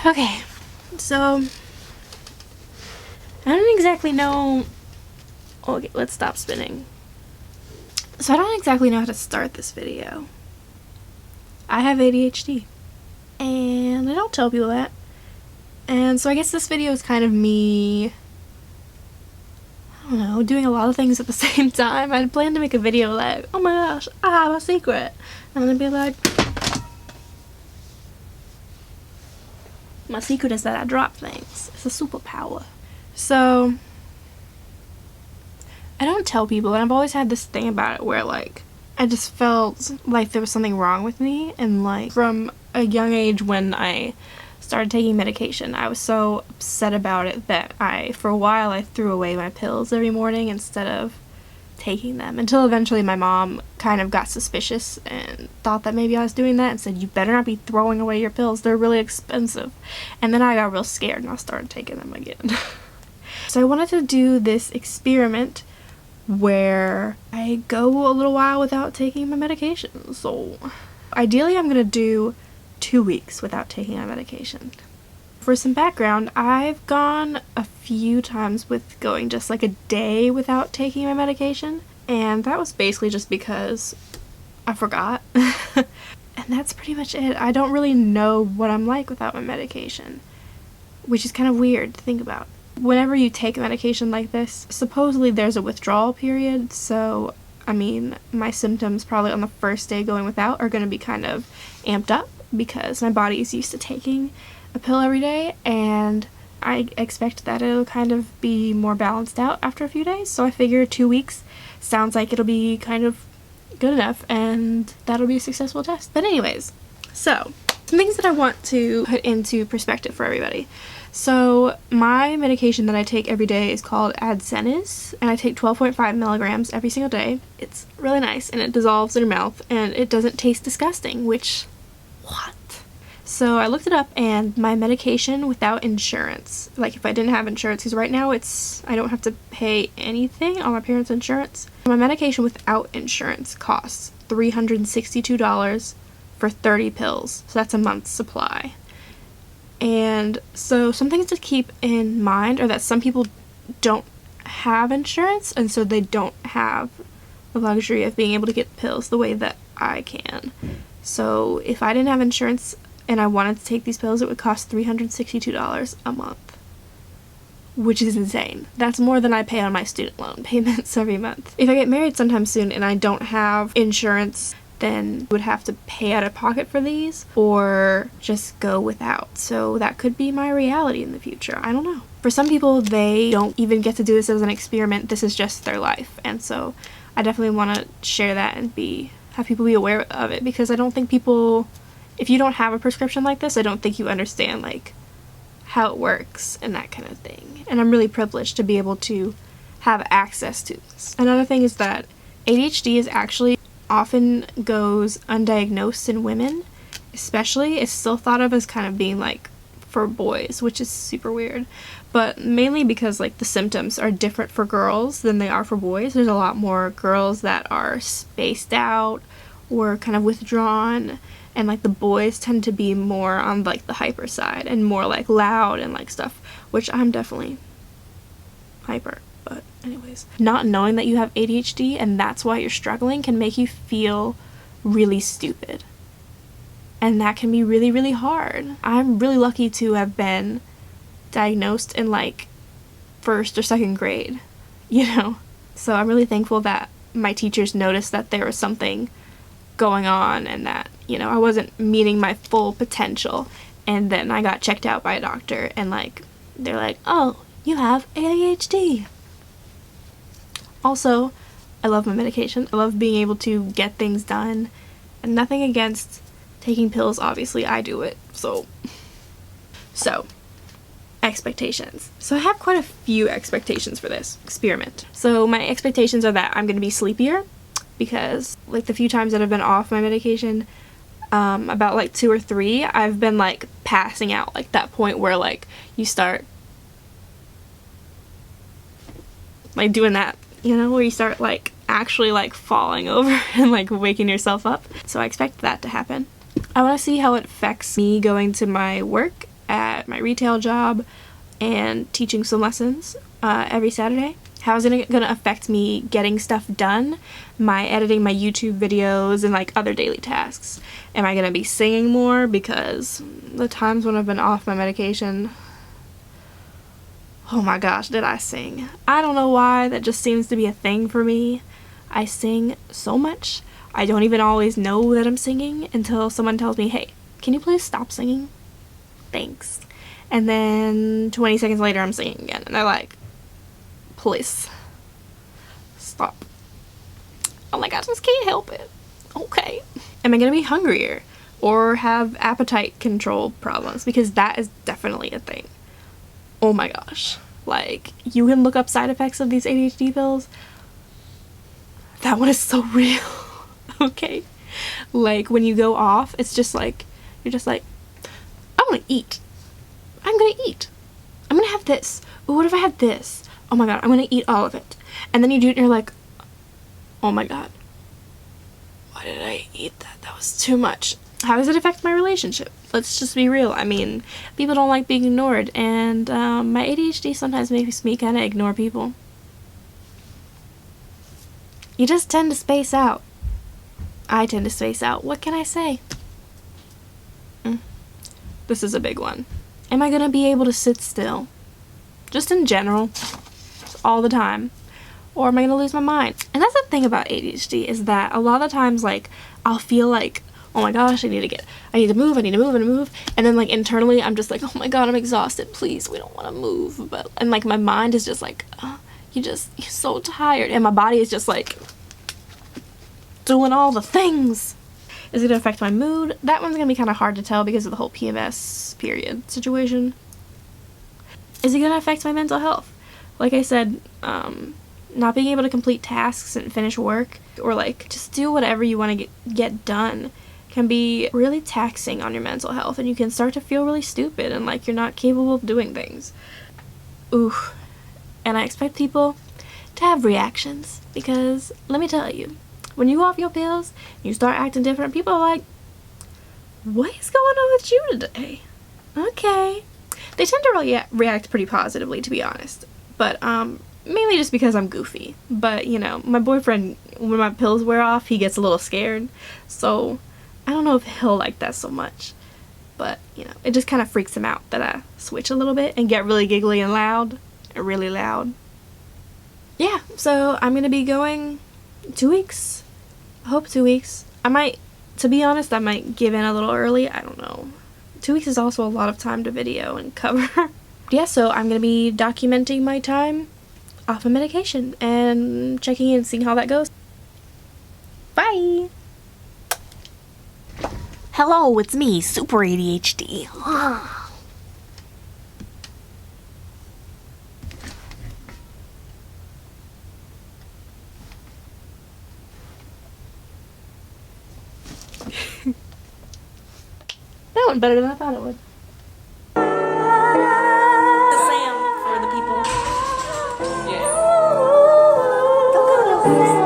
Okay, so I don't exactly know. Okay, let's stop spinning. So I don't exactly know how to start this video. I have ADHD, and I don't tell people that. And so I guess this video is kind of me, I don't know, doing a lot of things at the same time. I planned to make a video like, oh my gosh, I have a secret. I'm gonna be like, my secret is that I drop things. It's a superpower. So I don't tell people, and I've always had this thing about it where like I just felt like there was something wrong with me, and like from a young age when I started taking medication, I was so upset about it that for a while I threw away my pills every morning instead of taking them, until eventually my mom kind of got suspicious and thought that maybe I was doing that and said, you better not be throwing away your pills, they're really expensive. And then I got real scared and I started taking them again. So I wanted to do this experiment where I go a little while without taking my medication. So ideally I'm gonna do 2 weeks without taking my medication. For some background, I've gone a few times with going just like a day without taking my medication, and that was basically just because I forgot. And that's pretty much it. I don't really know what I'm like without my medication, which is kind of weird to think about. Whenever you take a medication like this, supposedly there's a withdrawal period, so I mean, my symptoms probably on the first day going without are going to be kind of amped up because my body is used to taking a pill every day, and I expect that it'll kind of be more balanced out after a few days. So I figure 2 weeks sounds like it'll be kind of good enough, and that'll be a successful test. But anyways, so some things that I want to put into perspective for everybody. So my medication that I take every day is called Adzenys, and I take 12.5 milligrams every single day. It's really nice, and it dissolves in your mouth, and it doesn't taste disgusting, which, what? So I looked it up, and my medication without insurance, like if I didn't have insurance, because right now I don't have to pay anything on my parents' insurance. My medication without insurance costs $362 for 30 pills, so that's a month's supply. And so some things to keep in mind are that some people don't have insurance, and so they don't have the luxury of being able to get pills the way that I can. So if I didn't have insurance and I wanted to take these pills, it would cost $362 a month, which is insane. That's more than I pay on my student loan payments every month. If I get married sometime soon and I don't have insurance, then I would have to pay out of pocket for these or just go without. So that could be my reality in the future. I don't know. For some people, they don't even get to do this as an experiment. This is just their life. And so I definitely want to share that and have people be aware of it, because I don't think people, if you don't have a prescription like this, I don't think you understand like how it works and that kind of thing. And I'm really privileged to be able to have access to this. Another thing is that ADHD is actually often goes undiagnosed in women, especially. It's still thought of as kind of being like for boys, which is super weird, but mainly because like the symptoms are different for girls than they are for boys. There's a lot more girls that are spaced out or kind of withdrawn, and like the boys tend to be more on like the hyper side and more like loud and like stuff, which I'm definitely hyper. But anyways, not knowing that you have ADHD and that's why you're struggling can make you feel really stupid. And that can be really, really hard. I'm really lucky to have been diagnosed in like 1st or 2nd grade, you know? So I'm really thankful that my teachers noticed that there was something going on and that, you know, I wasn't meeting my full potential. And then I got checked out by a doctor and like, they're like, oh, you have ADHD. Also, I love my medication. I love being able to get things done. And nothing against taking pills, obviously I do it. So expectations. So I have quite a few expectations for this experiment. So my expectations are that I'm going to be sleepier, because like the few times that I've been off my medication, about like 2 or 3, I've been like passing out, like that point where like you start like doing that, you know, where you start like actually like falling over and like waking yourself up. So I expect that to happen. I want to see how it affects me going to my work at my retail job and teaching some lessons every Saturday. How is it gonna affect me getting stuff done? My editing my YouTube videos and like other daily tasks. Am I gonna be singing more? Because the times when I've been off my medication, oh my gosh, did I sing. I don't know why, that just seems to be a thing for me. I sing so much. I don't even always know that I'm singing until someone tells me, hey, can you please stop singing? Thanks. And then 20 seconds later I'm singing again, and they're like, please stop. I'm like, I just can't help it. Okay. Am I gonna be hungrier or have appetite control problems? Because that is definitely a thing. Oh my gosh. Like, you can look up side effects of these ADHD pills. That one is so real. Okay. Like, when you go off, it's just like, you're just like, I want to eat. I'm gonna eat. I'm gonna have this. Ooh, what if I had this? Oh my god, I'm gonna eat all of it. And then you do it and you're like, oh my god, why did I eat that? That was too much. How does it affect my relationship? Let's just be real. I mean, people don't like being ignored, and my ADHD sometimes makes me kind of ignore people. You just tend to space out. I tend to space out. What can I say? This is a big one. Am I gonna be able to sit still? Just in general. All the time. Or am I gonna lose my mind? And that's the thing about ADHD, is that a lot of times, like, I'll feel like, oh my gosh, I need to move, and then like internally I'm just like, oh my god, I'm exhausted, please, we don't want to move. But and like my mind is just like, you're so tired, and my body is just like doing all the things. Is it gonna affect my mood? That one's gonna be kind of hard to tell because of the whole PMS period situation. Is it gonna affect my mental health? Like I said, not being able to complete tasks and finish work, or like just do whatever you want to get done, can be really taxing on your mental health, and you can start to feel really stupid and like you're not capable of doing things. Ooh. And I expect people to have reactions, because let me tell you, when you go off your pills, you start acting different, people are like, what is going on with you today? Okay. They tend to really react pretty positively, to be honest, but mainly just because I'm goofy. But you know, my boyfriend, when my pills wear off, he gets a little scared, so I don't know if he'll like that so much, but you know, it just kind of freaks him out that I switch a little bit and get really giggly and loud, really loud. Yeah, so I'm gonna be going 2 weeks. I hope 2 weeks. I might, to be honest, I might give in a little early. I don't know. 2 weeks is also a lot of time to video and cover. Yeah, so I'm gonna be documenting my time off of medication and checking in and seeing how that goes. Bye! Hello, it's me, Super ADHD. That went better than I thought it would. Sam for the people. Yeah. Go, go, go.